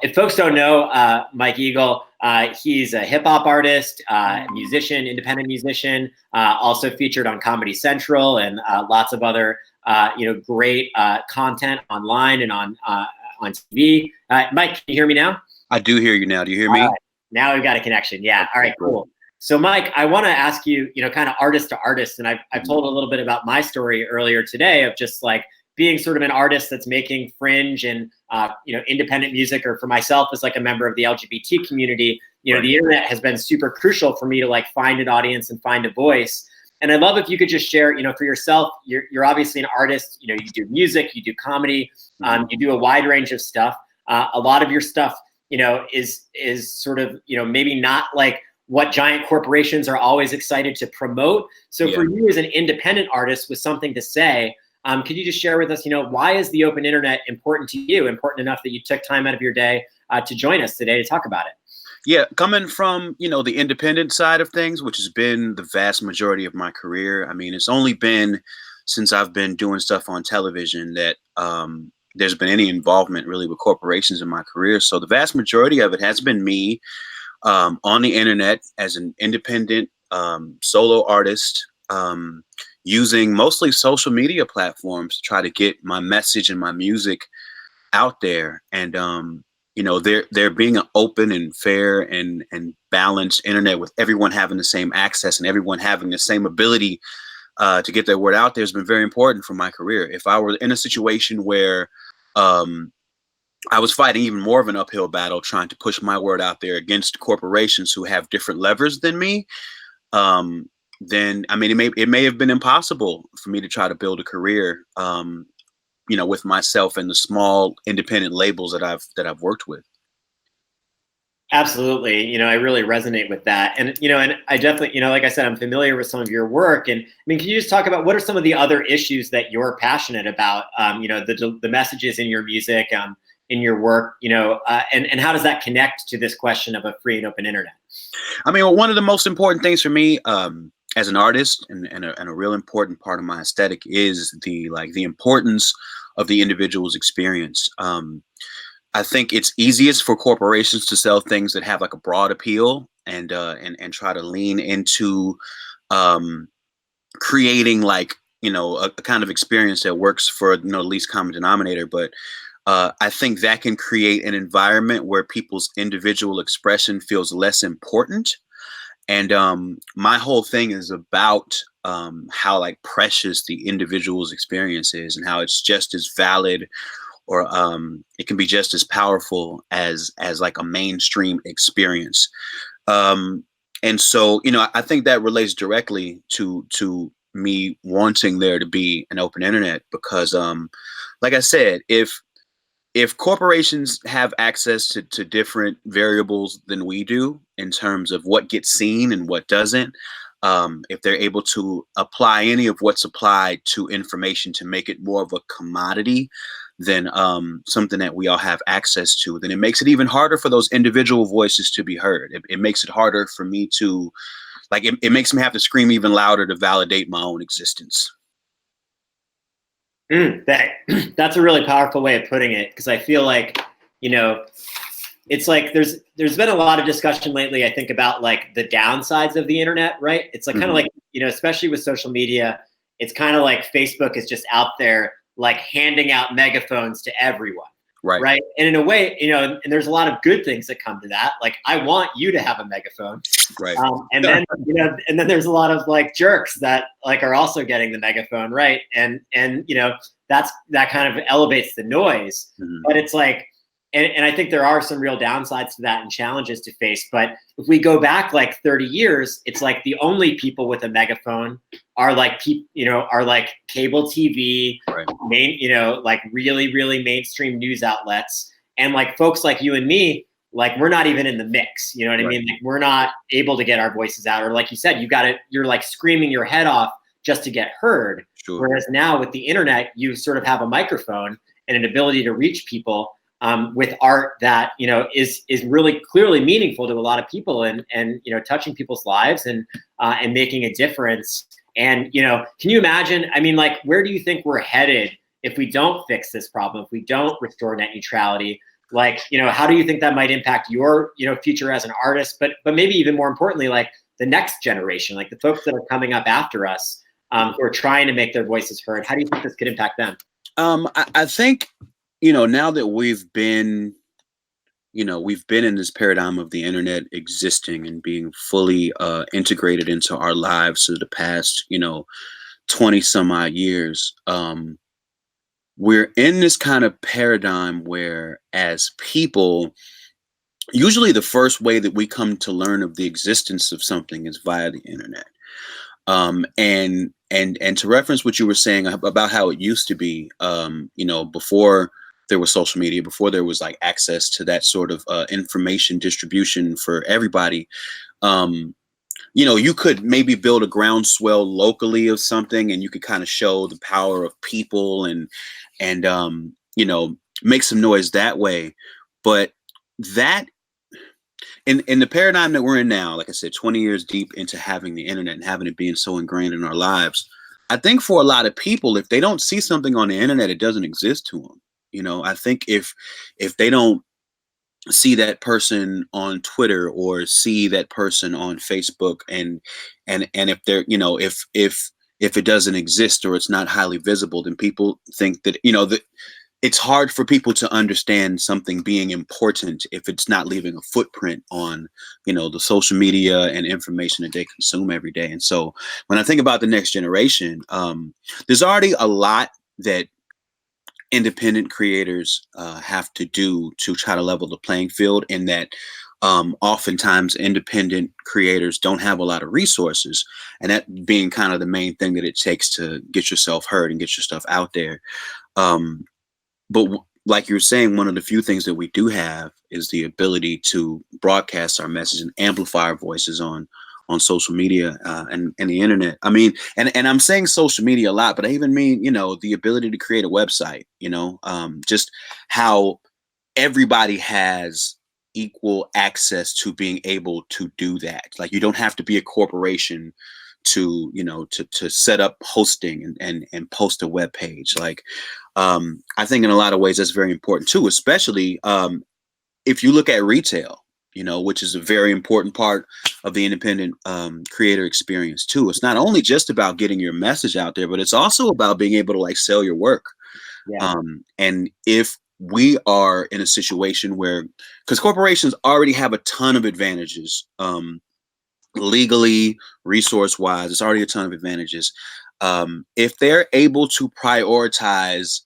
If folks don't know Mike Eagle, he's a hip hop artist, musician, independent musician, also featured on Comedy Central and lots of other great content online and on TV. Mike, can you hear me now? I do hear you now. Do you hear me? Right. Now we've got a connection. Yeah. All right, cool. So Mike, I want to ask you, kind of artist to artist, and I've told a little bit about my story earlier today of just like being sort of an artist that's making fringe and independent music, or for myself as like a member of the LGBT community. Right. The internet has been super crucial for me to like find an audience and find a voice. And I'd love if you could just share, for yourself, you're obviously an artist. You do music, you do comedy, you do a wide range of stuff. A lot of your stuff, is sort of, maybe not like what giant corporations are always excited to promote. So for you as an independent artist with something to say, could you just share with us, why is the open internet important to you, important enough that you took time out of your day to join us today to talk about it? Yeah, coming from, the independent side of things, which has been the vast majority of my career. I mean, it's only been since I've been doing stuff on television that there's been any involvement really with corporations in my career. So the vast majority of it has been me on the internet as an independent solo artist, using mostly social media platforms to try to get my message and my music out there. And, there being an open and fair and balanced internet with everyone having the same access and everyone having the same ability to get their word out there has been very important for my career. If I were in a situation where I was fighting even more of an uphill battle trying to push my word out there against corporations who have different levers than me, then I mean, it may have been impossible for me to try to build a career, with myself and the small independent labels that I've worked with. Absolutely. I really resonate with that. And, and I definitely, like I said, I'm familiar with some of your work. And I mean, can you just talk about what are some of the other issues that you're passionate about? The messages in your music, in your work, and how does that connect to this question of a free and open internet? I mean, one of the most important things for me, as an artist and a real important part of my aesthetic is the importance of the individual's experience. I think it's easiest for corporations to sell things that have like a broad appeal and try to lean into creating like, a kind of experience that works for, the least common denominator. But I think that can create an environment where people's individual expression feels less important. And my whole thing is about how like precious the individual's experience is and how it's just as valid or it can be just as powerful as like a mainstream experience. And so, I think that relates directly to me wanting there to be an open internet because, like I said, if corporations have access to different variables than we do in terms of what gets seen and what doesn't, if they're able to apply any of what's applied to information to make it more of a commodity than something that we all have access to, then it makes it even harder for those individual voices to be heard. It makes it harder for me to, it makes me have to scream even louder to validate my own existence. That's a really powerful way of putting it, because I feel like, it's like there's been a lot of discussion lately, I think, about like the downsides of the internet, right? It's like kind of like, especially with social media, it's kind of like Facebook is just out there like handing out megaphones to everyone. Right. And in a way, and there's a lot of good things that come to that. Like, I want you to have a megaphone. Right. And then, and then there's a lot of like jerks that like are also getting the megaphone. Right. And that kind of elevates the noise, but it's like, and I think there are some real downsides to that and challenges to face. But if we go back like 30 years, it's like the only people with a megaphone are like are like cable TV, like really, really mainstream news outlets. And like folks like you and me, like we're not even in the mix. You know what I mean? Like, we're not able to get our voices out. Or like you said, you're like screaming your head off just to get heard. Sure. Whereas now with the internet, you sort of have a microphone and an ability to reach people with art that, is really clearly meaningful to a lot of people and touching people's lives and making a difference. And, can you imagine, I mean, like, where do you think we're headed if we don't fix this problem, if we don't restore net neutrality? like, how do you think that might impact your, future as an artist, but maybe even more importantly, like the next generation, like the folks that are coming up after us, who are trying to make their voices heard? How do you think this could impact them? I think, now that we've been in this paradigm of the internet existing and being fully integrated into our lives for the past, 20 some odd years. We're in this kind of paradigm where, as people, usually the first way that we come to learn of the existence of something is via the internet. And to reference what you were saying about how it used to be, before there was social media, before there was like access to that sort of information distribution for everybody. You could maybe build a groundswell locally of something, and you could kind of show the power of people and make some noise that way. But that in the paradigm that we're in now, like I said, 20 years deep into having the internet and having it being so ingrained in our lives, I think for a lot of people, if they don't see something on the internet, it doesn't exist to them. I think if they don't see that person on Twitter or see that person on Facebook, and if they're, if it doesn't exist or it's not highly visible, then people think that, that it's hard for people to understand something being important if it's not leaving a footprint on, the social media and information that they consume every day. And so when I think about the next generation, there's already a lot that independent creators have to do to try to level the playing field, in that oftentimes independent creators don't have a lot of resources, and that being kind of the main thing that it takes to get yourself heard and get your stuff out there. But like you're saying, one of the few things that we do have is the ability to broadcast our message and amplify our voices on social media and the internet. I mean, and I'm saying social media a lot, but I even mean, the ability to create a website, just how everybody has equal access to being able to do that. Like, you don't have to be a corporation to, to set up hosting and post a web page. Like, I think in a lot of ways that's very important too, especially if you look at retail, which is a very important part of the independent creator experience too. It's not only just about getting your message out there, but it's also about being able to like sell your work. Yeah. And if we are in a situation where, because corporations already have a ton of advantages, legally, resource wise, it's already a ton of advantages. If they're able to prioritize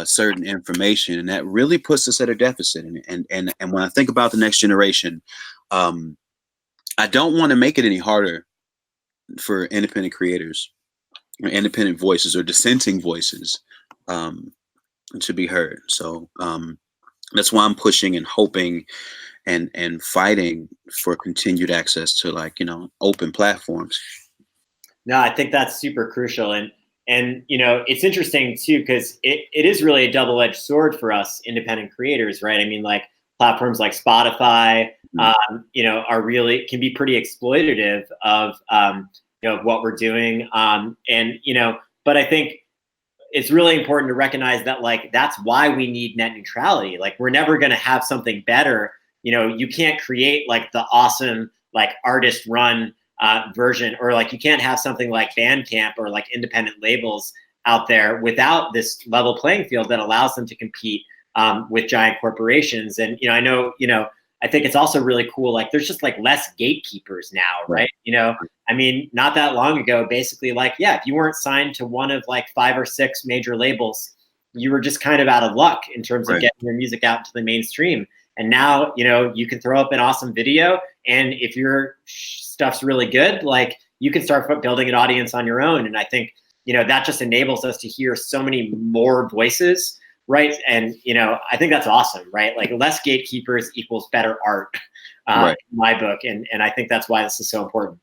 certain information, and that really puts us at a deficit. And when I think about the next generation, I don't want to make it any harder for independent creators or independent voices or dissenting voices to be heard. So that's why I'm pushing and hoping and fighting for continued access to, like, open platforms. No, I think that's super crucial. And it's interesting too, because it is really a double-edged sword for us independent creators, right? I mean, like platforms like Spotify, are really, can be pretty exploitative of, what we're doing. But I think it's really important to recognize that, like, that's why we need net neutrality. Like, we're never going to have something better. You can't create like the awesome, like artist run version, or like you can't have something like Bandcamp or like independent labels out there without this level playing field that allows them to compete with giant corporations. And I think it's also really cool, like there's just like less gatekeepers now, right? I mean, not that long ago, basically, like, yeah, if you weren't signed to one of like 5 or 6 major labels, you were just kind of out of luck in terms of getting your music out to the mainstream. And now, you can throw up an awesome video, and if your stuff's really good, like, you can start building an audience on your own. And I think, that just enables us to hear so many more voices, right? And, I think that's awesome, right? Like, less gatekeepers equals better art, in my book. And I think that's why this is so important.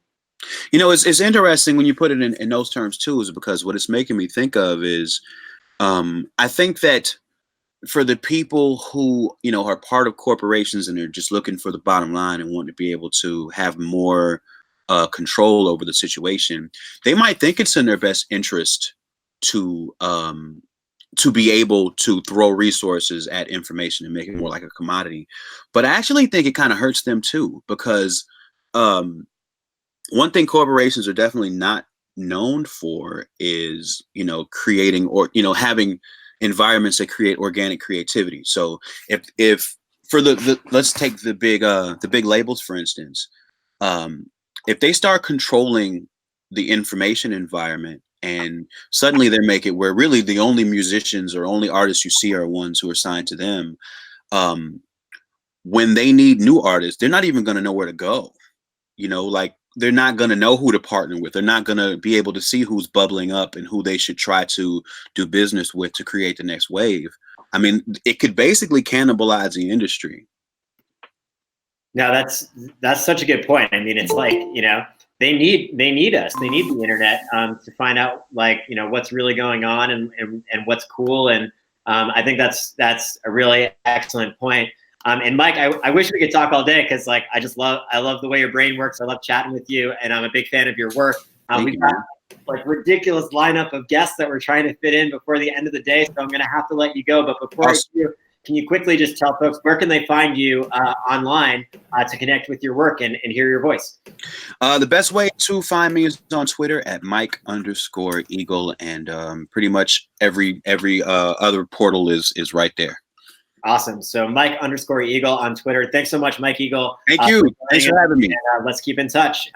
It's interesting when you put it in those terms too, is because what it's making me think of is, I think that for the people who, are part of corporations and they're just looking for the bottom line and want to be able to have more control over the situation, they might think it's in their best interest to to be able to throw resources at information and make it more like a commodity. But I actually think it kind of hurts them too, because one thing corporations are definitely not known for is, creating, or, having environments that create organic creativity. So if for the let's take the big labels, for instance, if they start controlling the information environment, and suddenly they make it where really the only musicians or only artists you see are ones who are signed to them, when they need new artists, they're not even going to know where to go. Like, they're not going to know who to partner with. They're not going to be able to see who's bubbling up and who they should try to do business with to create the next wave. I mean, it could basically cannibalize the industry. No, that's such a good point. I mean, it's like, they need us. They need the internet to find out, like, what's really going on and what's cool. And I think that's a really excellent point. And Mike, I wish we could talk all day, because like I love the way your brain works. I love chatting with you, and I'm a big fan of your work. We've got like ridiculous lineup of guests that we're trying to fit in before the end of the day, so I'm gonna have to let you go. But before I do, can you quickly just tell folks where can they find you online to connect with your work and hear your voice? The best way to find me is on Twitter at Mike_Eagle, and pretty much every other portal is right there. Awesome. So Mike_Eagle on Twitter. Thanks so much, Mike Eagle. Thank you. Thanks for having me. And, let's keep in touch.